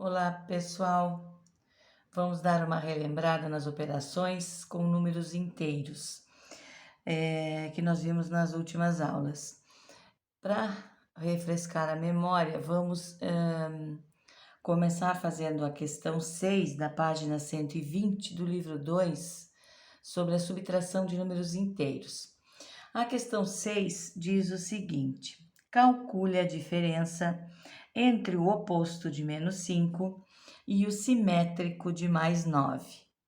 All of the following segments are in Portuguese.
Olá, pessoal. Vamos dar uma relembrada nas operações com números inteiros, que nós vimos nas últimas aulas. Para refrescar a memória, vamos começar fazendo a questão 6 da página 120 do livro 2, sobre a subtração de números inteiros. A questão 6 diz o seguinte: calcule a diferença entre o oposto de menos 5 e o simétrico de mais 9.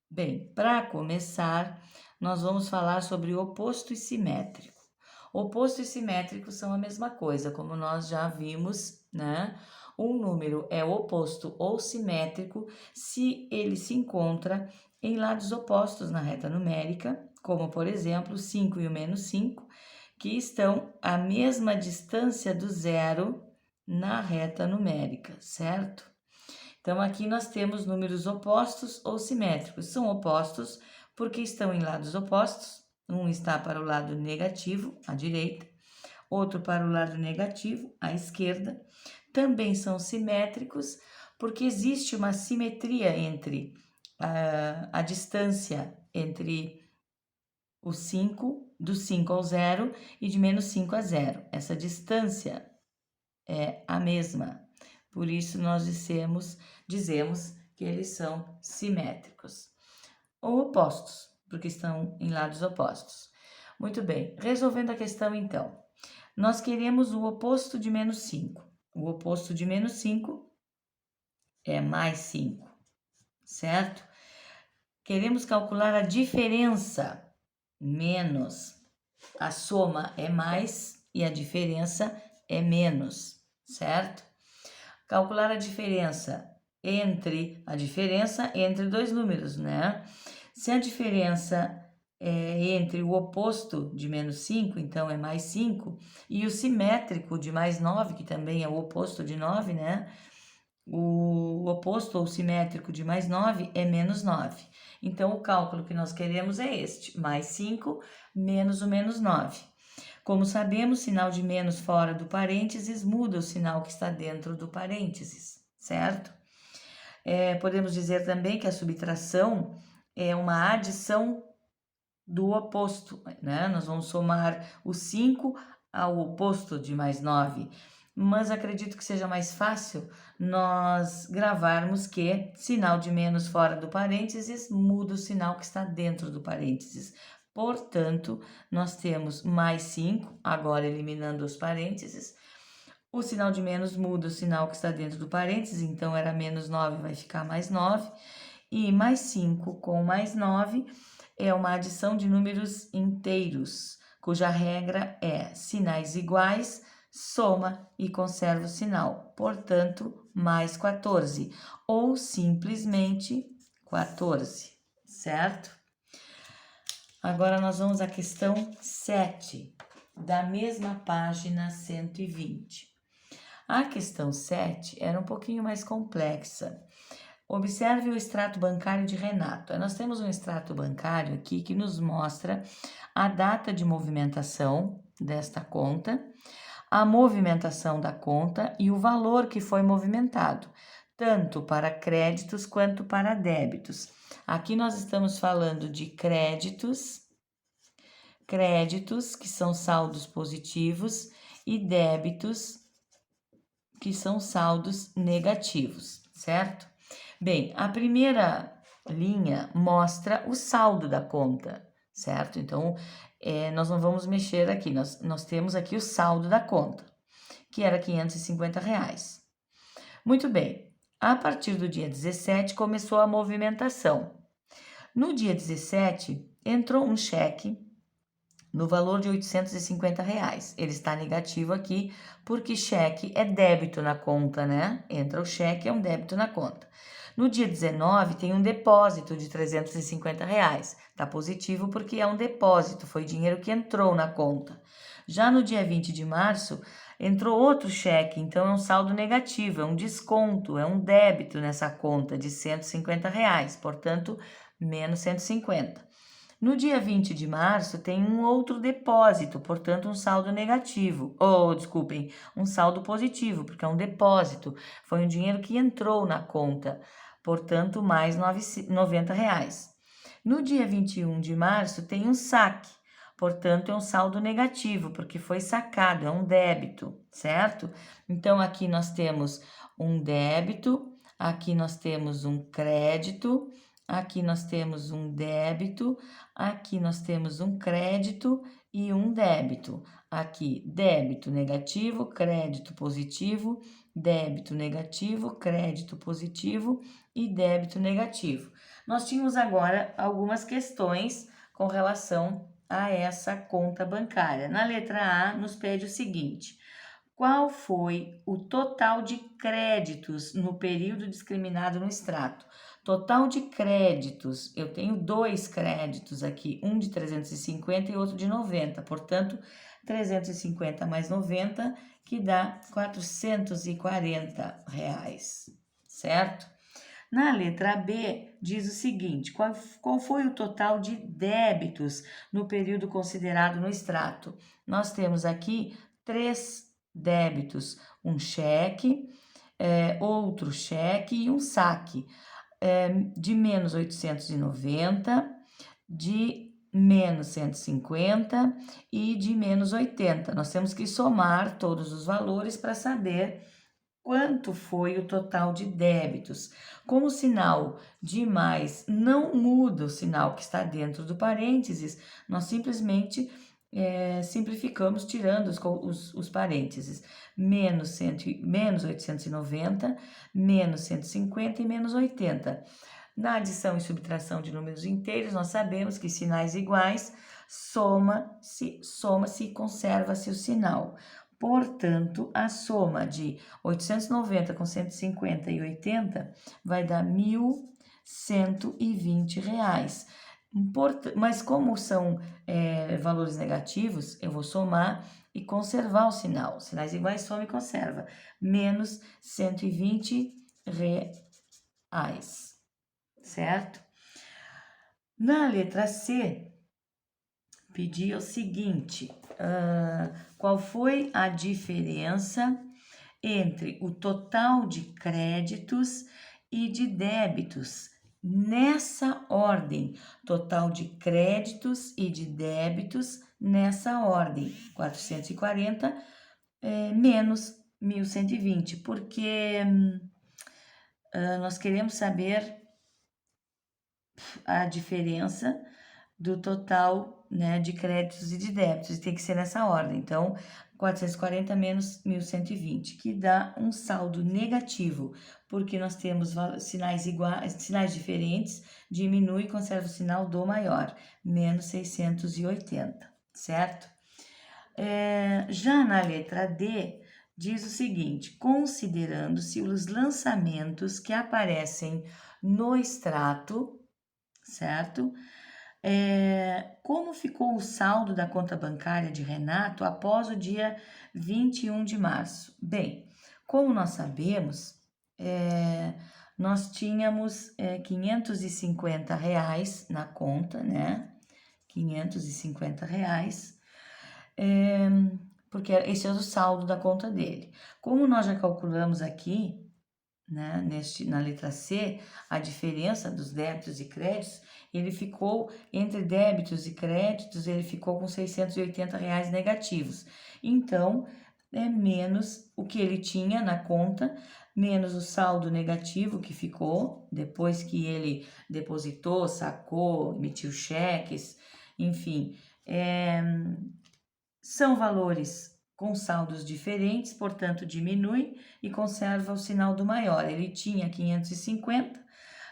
Bem, para começar, nós vamos falar sobre oposto e simétrico. Oposto e simétrico são a mesma coisa, como nós já vimos, né? Um número é oposto ou simétrico se ele se encontra em lados opostos na reta numérica, como por exemplo 5 e o menos 5, que estão à mesma distância do zero na reta numérica, certo? Então, aqui nós temos números opostos ou simétricos. São opostos porque estão em lados opostos. Um está para o lado negativo, à direita, outro para o lado negativo, à esquerda. Também são simétricos porque existe uma simetria entre a distância entre o 5, do 5 ao 0 e de menos 5 a 0. Essa distância é a mesma. Por isso nós dizemos que eles são simétricos. Ou opostos, porque estão em lados opostos. Muito bem, resolvendo a questão então. Nós queremos o oposto de menos 5. O oposto de menos 5 é mais 5, certo? Queremos calcular a diferença, menos. A soma é mais e a diferença é menos, certo? Calcular a diferença entre dois números, né? Se a diferença é entre o oposto de menos 5, então é mais 5, e o simétrico de mais 9, que também é o oposto de 9, né? O oposto ou simétrico de mais 9 é menos 9. Então, o cálculo que nós queremos é este, mais 5 menos o menos 9. Como sabemos, sinal de menos fora do parênteses muda o sinal que está dentro do parênteses, certo? Podemos dizer também que a subtração é uma adição do oposto, né? Nós vamos somar o 5 ao oposto de mais 9, mas acredito que seja mais fácil nós gravarmos que sinal de menos fora do parênteses muda o sinal que está dentro do parênteses. Portanto, nós temos mais 5, agora eliminando os parênteses. O sinal de menos muda o sinal que está dentro do parênteses, então era menos 9, vai ficar mais 9. E mais 5 com mais 9 é uma adição de números inteiros, cuja regra é sinais iguais, soma e conserva o sinal. Portanto, mais 14, ou simplesmente 14, certo? Agora nós vamos à questão 7, da mesma página 120. A questão 7 era um pouquinho mais complexa. Observe o extrato bancário de Renato. Nós temos um extrato bancário aqui que nos mostra a data de movimentação desta conta, a movimentação da conta e o valor que foi movimentado, tanto para créditos quanto para débitos. Aqui nós estamos falando de créditos que são saldos positivos, e débitos, que são saldos negativos, certo? Bem, a primeira linha mostra o saldo da conta, certo? Então, nós não vamos mexer aqui, nós temos aqui o saldo da conta, que era R$550. Muito bem, a partir do dia 17 começou a movimentação. No dia 17, entrou um cheque no valor de R$850. Ele está negativo aqui porque cheque é débito na conta, né? Entra o cheque, é um débito na conta. No dia 19, tem um depósito de R$350. Está positivo porque é um depósito, foi dinheiro que entrou na conta. Já no dia 20 de março, entrou outro cheque, então é um saldo negativo, é um desconto, é um débito nessa conta de R$150, portanto, menos 150. No dia 20 de março tem um outro depósito, portanto um saldo negativo, ou desculpem, um saldo positivo, porque é um depósito, foi um dinheiro que entrou na conta, portanto mais R$ 90. No dia 21 de março tem um saque, portanto é um saldo negativo, porque foi sacado, é um débito, certo? Então aqui nós temos um débito, aqui nós temos um crédito, aqui nós temos um débito, aqui nós temos um crédito e um débito. Aqui, débito negativo, crédito positivo, débito negativo, crédito positivo e débito negativo. Nós tínhamos agora algumas questões com relação a essa conta bancária. Na letra A, nos pede o seguinte: qual foi o total de créditos no período discriminado no extrato? Total de créditos, eu tenho 2 créditos aqui, um de 350 e outro de 90, portanto, 350 mais 90, que dá R$ 440, certo? Na letra B, diz o seguinte: qual foi o total de débitos no período considerado no extrato? Nós temos aqui 3 débitos: um cheque, outro cheque e um saque, de menos 890, de menos 150 e de menos 80. Nós temos que somar todos os valores para saber quanto foi o total de débitos. Como o sinal de mais não muda o sinal que está dentro do parênteses, nós simplesmente simplificamos tirando os parênteses. Menos 890, menos 150 e menos 80. Na adição e subtração de números inteiros, nós sabemos que sinais iguais soma-se e conserva-se o sinal. Portanto, a soma de 890 com 150 e 80 vai dar R$ 1.120. Mas como são valores negativos, eu vou somar e conservar o sinal. Sinais iguais, soma e conserva. Menos R$ 120, certo? Na letra C, pedia o seguinte: qual foi a diferença entre o total de créditos e de débitos nessa ordem? Total de créditos e de débitos nessa ordem: 440 menos 1.120, porque nós queremos saber a diferença do total, né, de créditos e de débitos, e tem que ser nessa ordem. Então, 440 menos 1.120, que dá um saldo negativo, porque nós temos sinais iguais, sinais diferentes, diminui e conserva o sinal do maior, menos 680, certo? Já na letra D, diz o seguinte: considerando-se os lançamentos que aparecem no extrato, certo? Como ficou o saldo da conta bancária de Renato após o dia 21 de março? Bem, como nós sabemos, nós tínhamos R$ 550 na conta, né? R$ 550, porque esse é o saldo da conta dele. Como nós já calculamos aqui, né, na letra C, a diferença dos débitos e créditos, ele ficou, entre débitos e créditos, ele ficou com R$ 680 negativos. Então, é menos o que ele tinha na conta, menos o saldo negativo que ficou, depois que ele depositou, sacou, emitiu cheques, enfim. São valores com saldos diferentes, portanto, diminui e conserva o sinal do maior. Ele tinha 550,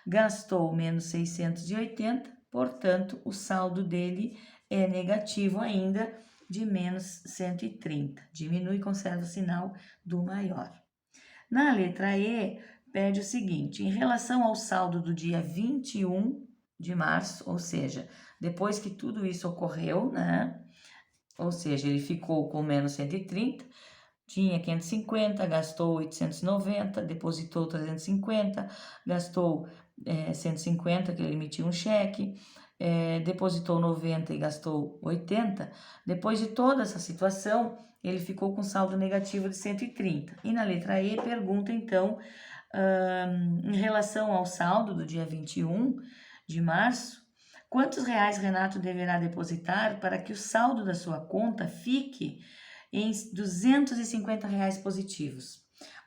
gastou menos 680, portanto, o saldo dele é negativo ainda, de menos 130. Diminui e conserva o sinal do maior. Na letra E, pede o seguinte: em relação ao saldo do dia 21 de março, ou seja, depois que tudo isso ocorreu, né? Ou seja, ele ficou com menos 130, tinha 550, gastou 890, depositou 350, gastou 150, que ele emitiu um cheque, depositou 90 e gastou 80, depois de toda essa situação, ele ficou com saldo negativo de 130. E na letra E pergunta, então, em relação ao saldo do dia 21 de março, quantos reais Renato deverá depositar para que o saldo da sua conta fique em R$ 250 positivos?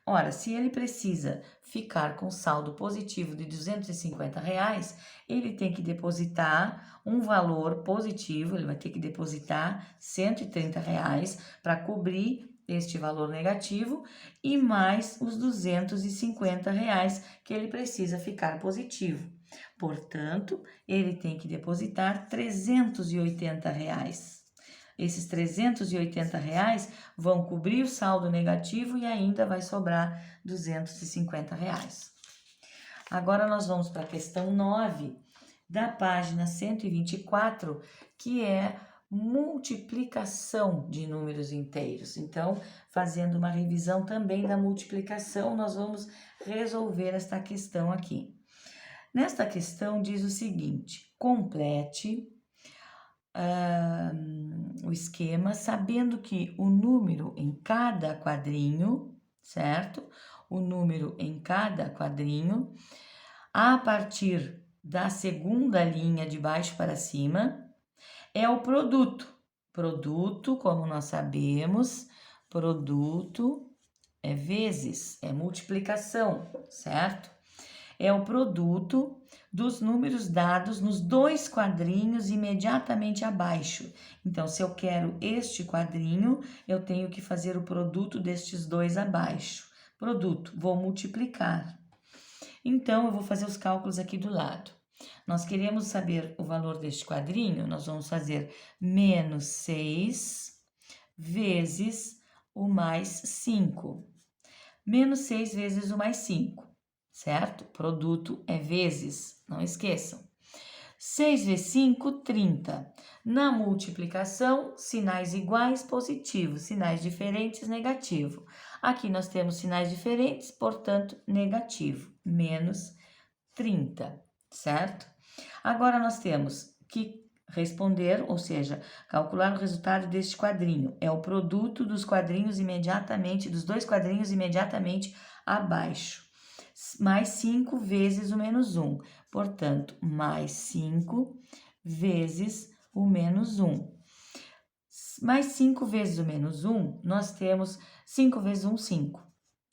Ora, se ele precisa ficar com saldo positivo de R$ 250, ele tem que depositar um valor positivo, ele vai ter que depositar R$ 130 para cobrir este valor negativo e mais os R$ 250 que ele precisa ficar positivo. Portanto, ele tem que depositar R$ 380. Esses R$ 380 vão cobrir o saldo negativo e ainda vai sobrar R$ 250. Agora nós vamos para a questão 9 da página 124, que é multiplicação de números inteiros. Então, fazendo uma revisão também da multiplicação, nós vamos resolver esta questão aqui. Nesta questão diz o seguinte: complete o esquema sabendo que o número em cada quadrinho, certo? O número em cada quadrinho, a partir da segunda linha de baixo para cima, é o produto. Produto, como nós sabemos, produto é vezes, é multiplicação, certo? É o produto dos números dados nos dois quadrinhos imediatamente abaixo. Então, se eu quero este quadrinho, eu tenho que fazer o produto destes dois abaixo. Produto, vou multiplicar. Então, eu vou fazer os cálculos aqui do lado. Nós queremos saber o valor deste quadrinho, nós vamos fazer menos 6 vezes o mais 5. Menos 6 vezes o mais 5, certo? Produto é vezes, não esqueçam. 6 vezes 5, 30. Na multiplicação, sinais iguais, positivo. Sinais diferentes, negativo. Aqui nós temos sinais diferentes, portanto, negativo. Menos 30, certo? Agora nós temos que responder, ou seja, calcular o resultado deste quadrinho. É o produto dos quadrinhos imediatamente, dos dois quadrinhos imediatamente abaixo. Mais 5 vezes o menos 1. Portanto, mais 5 vezes o menos 1. Mais 5 vezes o menos 1, nós temos 5 vezes 1, 5,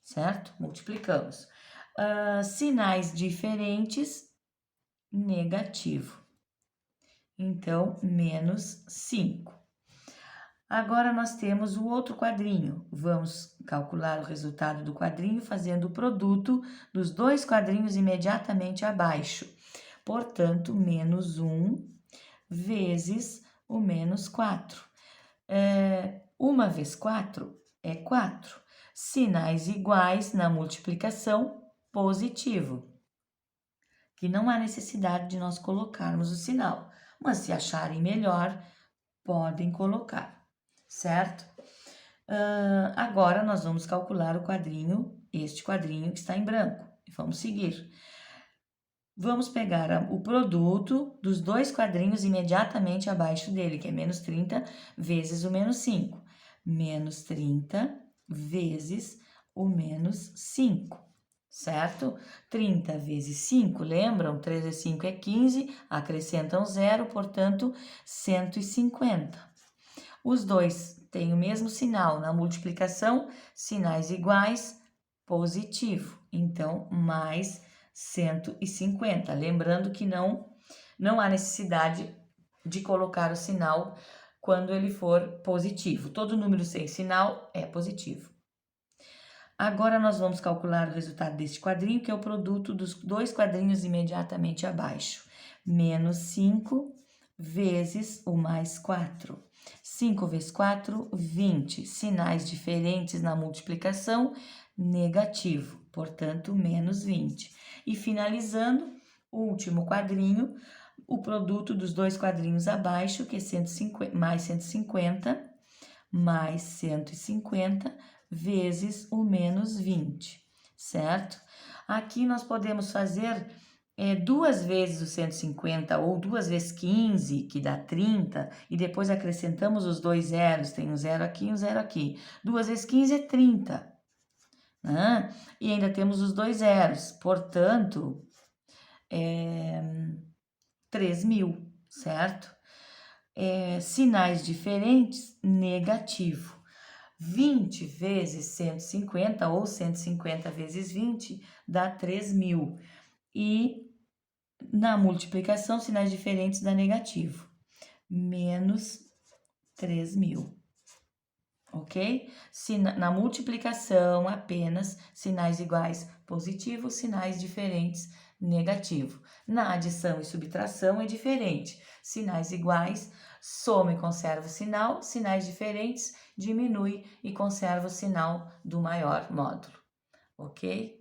certo? Multiplicamos. Sinais diferentes, negativo. Então, menos 5. Agora, nós temos o outro quadrinho. Vamos calcular o resultado do quadrinho fazendo o produto dos dois quadrinhos imediatamente abaixo. Portanto, menos 1 vezes o menos 4. 1 vezes 4 é 4. Sinais iguais na multiplicação, positivo. Que não há necessidade de nós colocarmos o sinal, mas se acharem melhor, podem colocar, certo? Agora nós vamos calcular o quadrinho, este quadrinho que está em branco, e vamos seguir. Vamos pegar o produto dos dois quadrinhos imediatamente abaixo dele, que é menos 30 vezes o menos 5. Menos 30 vezes o menos 5. Certo? 30 vezes 5, lembram? 3 vezes 5 é 15, acrescentam 0, portanto, 150. Os dois têm o mesmo sinal na multiplicação, sinais iguais, positivo. Então, mais 150. Lembrando que não há necessidade de colocar o sinal quando ele for positivo. Todo número sem sinal é positivo. Agora nós vamos calcular o resultado deste quadrinho, que é o produto dos dois quadrinhos imediatamente abaixo. Menos 5 vezes o mais 4. 5 vezes 4, 20. Sinais diferentes na multiplicação, negativo, portanto, menos 20. E finalizando, o último quadrinho, o produto dos dois quadrinhos abaixo, que é 150, mais 150, mais 150, vezes o menos 20, certo? Aqui nós podemos fazer 2 vezes o 150 ou 2 vezes 15, que dá 30, e depois acrescentamos os 2 zeros, tem um zero aqui e um zero aqui. 2 vezes 15 é 30, né? E ainda temos os 2 zeros, portanto, 3.000, certo? Sinais diferentes, negativo. 20 vezes 150 ou 150 vezes 20 dá 3.000. E na multiplicação, sinais diferentes dá negativo. Menos 3.000. Ok? Na multiplicação, apenas sinais iguais positivo, sinais diferentes negativo. Na adição e subtração é diferente. Sinais iguais, soma e conserva o sinal, sinais diferentes, diminui e conserva o sinal do maior módulo. Ok?